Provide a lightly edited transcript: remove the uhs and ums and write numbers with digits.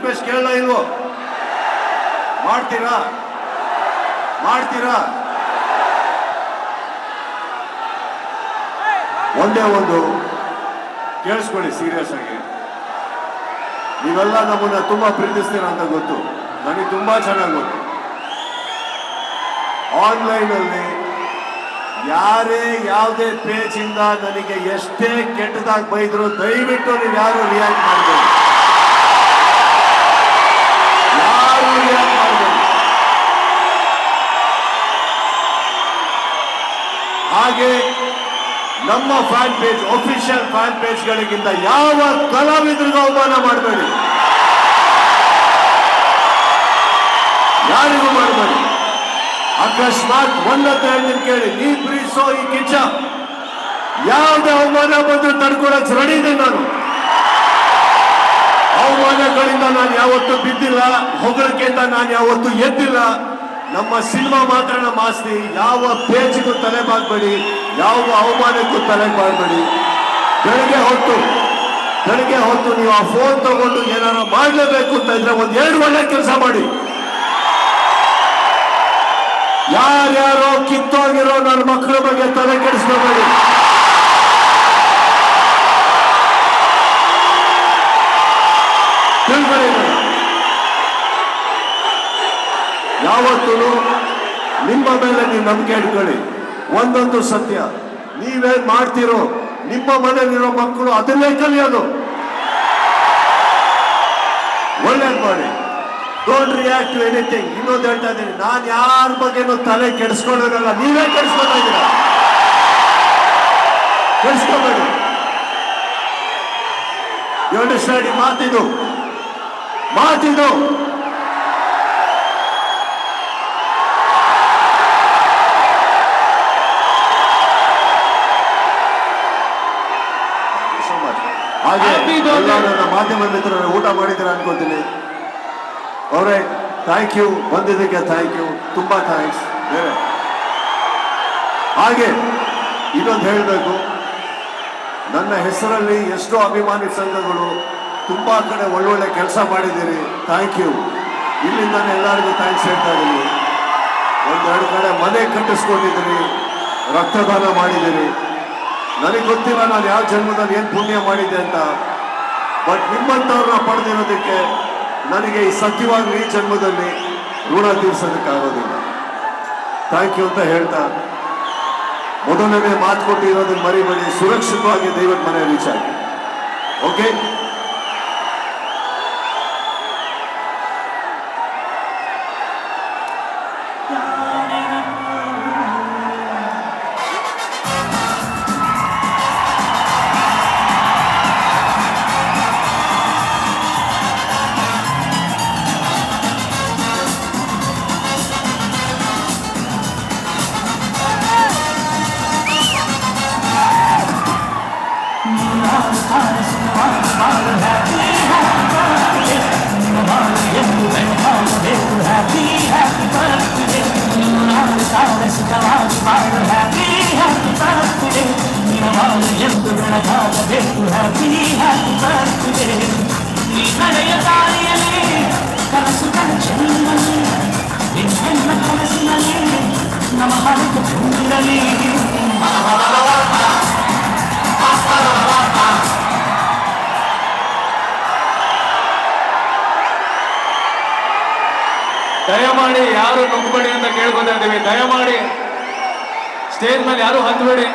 Request ಕೇಳಲ್ಲ ಇಲ್ವೋ? ಮಾಡ್ತೀರಾ? ಒಂದೇ ಒಂದು ಕೇಳಿಸ್ಕೊಳ್ಳಿ ಸೀರಿಯಸ್ ಆಗಿ. ನೀವೆಲ್ಲ ನಮ್ಮನ್ನ ತುಂಬಾ ಪ್ರೀತಿಸ್ತೀರ ಅಂತ ಗೊತ್ತು, ನನಗೆ ತುಂಬಾ ಚೆನ್ನಾಗಿ ಗೊತ್ತು. ಆನ್ಲೈನ್ ಅಲ್ಲಿ ಯಾರೇ ಯಾವುದೇ ಪೇಜ್ ಇಂದ ನನಗೆ ಎಷ್ಟೇ ಕೆಟ್ಟದಾಗಿ ಬೈದ್ರು ದಯವಿಟ್ಟು ನೀವು ಯಾರು ರಿಯಾಕ್ಟ್ ಮಾಡಬೇಡಿ, ಹಾಗೆ ನಮ್ಮ ಫ್ಯಾನ್ ಪೇಜ್, ಅಫಿಷಿಯಲ್ ಫ್ಯಾನ್ ಪೇಜ್ಗಳಿಗಿಂತ ಯಾವ ಕಲಾವಿದರಿಗೂ ಅವಮಾನ ಮಾಡಬೇಡಿ, ಯಾರಿಗೂ ಮಾಡಬೇಡಿ. ಅಕಸ್ಮಾತ್ ಒಂದತ್ತ ಹೇಳ್ತೀನಿ ಕೇಳಿ, ನೀ ಪ್ರೀಸೋ ಈ ಕಿಚ್ಚ ಯಾವುದೇ ಅವಮಾನ ಬಂದು ತಡ್ಕೊಳಕ್ ರೆಡಿ ಇದೆ ನಾನು. ಅವಮಾನಗಳಿಂದ ನಾನು ಯಾವತ್ತೂ ಬಿದ್ದಿಲ್ಲ, ಹೊಗಳಿಕೆಯಿಂದ ನಾನು ಯಾವತ್ತೂ ಎದ್ದಿಲ್ಲ. ನಮ್ಮ ಸಿನಿಮಾ ಮಾತ್ರ ನಮ್ಮ ಆಸ್ತಿ. ಯಾವ ಪೇಜ್ಗೂ ತಲೆ ಬಾಗಬೇಡಿ, ಯಾವ ಅವಮಾನಕ್ಕೂ ತಲೆ ಬಾಗಬೇಡಿ. ಬೆಳಗ್ಗೆ ಹೊತ್ತು ನೀವು ಆ ಫೋನ್ ತಗೊಂಡು ಏನಾರ ಮಾಡಲೇಬೇಕು ಅಂತ ಇದ್ರೆ ಒಂದ್ 2 ಒಳ್ಳೆ ಕೆಲಸ ಮಾಡಿ. ಯಾರ್ಯಾರೋ ಕಿತ್ತೋಗಿರೋ ನನ್ನ ಮಕ್ಕಳ ಬಗ್ಗೆ ತಲೆ ಕೆಡಿಸ್ಕೋಬೇಡಿ. ಯಾವತ್ತೂ ನಿಮ್ಮ ಮೇಲೆ ನೀವು ನಂಬಿಕೆ ಇಟ್ಕೊಳ್ಳಿ. ಒಂದೊಂದು ಸತ್ಯ, ನೀವೇನ್ ಮಾಡ್ತೀರೋ ನಿಮ್ಮ ಮನೆಯಲ್ಲಿರೋ ಮಕ್ಕಳು ಅದನ್ನೇ ಕಲಿಯೋದು. ಒಳ್ಳೇದು ಮಾಡಿ, ಡೋಂಟ್ ರಿಯಾಕ್ಟ್ ಟು ಎನಿಥಿಂಗ್. ಇನ್ನೊಂದು ಹೇಳ್ತಾ ಇದ್ದೀನಿ, ನಾನು ಯಾರ ಬಗ್ಗೆನೂ ತಲೆ ಕೆಡಿಸ್ಕೊಳ್ಳೋದಲ್ಲ, ನೀವೇ ಕೆಡಿಸ್ಕೊತಾ ಇದ್ದೀರಾ. ಕೆಡಿಸ್ಕೋಬೇಡಿ. You understand? ಮಾತಿದು ಹಾಗೆ ನನ್ನ ಮಾಧ್ಯಮ ಮಿತ್ರರು ಊಟ ಮಾಡಿದ್ದೀರಾ ಅನ್ಕೋತೀನಿ. ಅವರೇ ಥ್ಯಾಂಕ್ ಯು, ಬಂದಿದ್ದಕ್ಕೆ ಥ್ಯಾಂಕ್ ಯು, ತುಂಬಾ ಥ್ಯಾಂಕ್ಸ್. ಹಾಗೆ ಇನ್ನೊಂದು ಹೇಳಬೇಕು, ನನ್ನ ಹೆಸರಲ್ಲಿ ಎಷ್ಟೋ ಅಭಿಮಾನಿ ಸಂಘಗಳು ತುಂಬಾ ಕಡೆ ಒಳ್ಳೊಳ್ಳೆ ಕೆಲಸ ಮಾಡಿದ್ದೀರಿ, ಥ್ಯಾಂಕ್ ಯು. ಇಲ್ಲಿಂದ ಎಲ್ಲರಿಗೂ ಥ್ಯಾಂಕ್ಸ್ ಹೇಳ್ತಾ ಇದ್ದೀನಿ. 1-2 ಕಡೆ ಮನೆ ಕಟ್ಟಿಸ್ಕೊಂಡಿದ್ದೀರಿ, ರಕ್ತದಾನ ಮಾಡಿದ್ದೀರಿ. ನನಗೆ ಗೊತ್ತಿಲ್ಲ ನಾನು ಯಾವ ಜನ್ಮದಲ್ಲಿ ಏನು ಪುಣ್ಯ ಮಾಡಿದ್ದೆ ಅಂತ, ಬಟ್ ನಿಮ್ಮಂಥವ್ರನ್ನ ಪಡೆದಿರೋದಕ್ಕೆ ನನಗೆ ಈ ಸತ್ಯವಾಗ್ಲೂ ಈ ಜನ್ಮದಲ್ಲಿ ಋಣ ತೀರ್ಸೋದಕ್ಕಾಗೋದಿಲ್ಲ. ಥ್ಯಾಂಕ್ ಯು ಅಂತ ಹೇಳ್ತಾ, ಮೊದಲನೇ ಮಾತು ಕೊಟ್ಟಿರೋದನ್ನ ಮರಿಬೇಡಿ. ಸುರಕ್ಷಿತವಾಗಿ ದಯವಿಟ್ಟು ಮನೆ ರೀಚ್ ಆಗಿ. ಓಕೆ, ದಯಮಾಡಿ ಯಾರು ನುಗ್ಗಬೇಡಿ ಅಂತ ಕೇಳ್ಕೊತಾ ಇದ್ದೀವಿ. ದಯಮಾಡಿ ಸ್ಟೇಜ್ ಮೇಲೆ ಯಾರು ಹತ್ತಬೇಡಿ.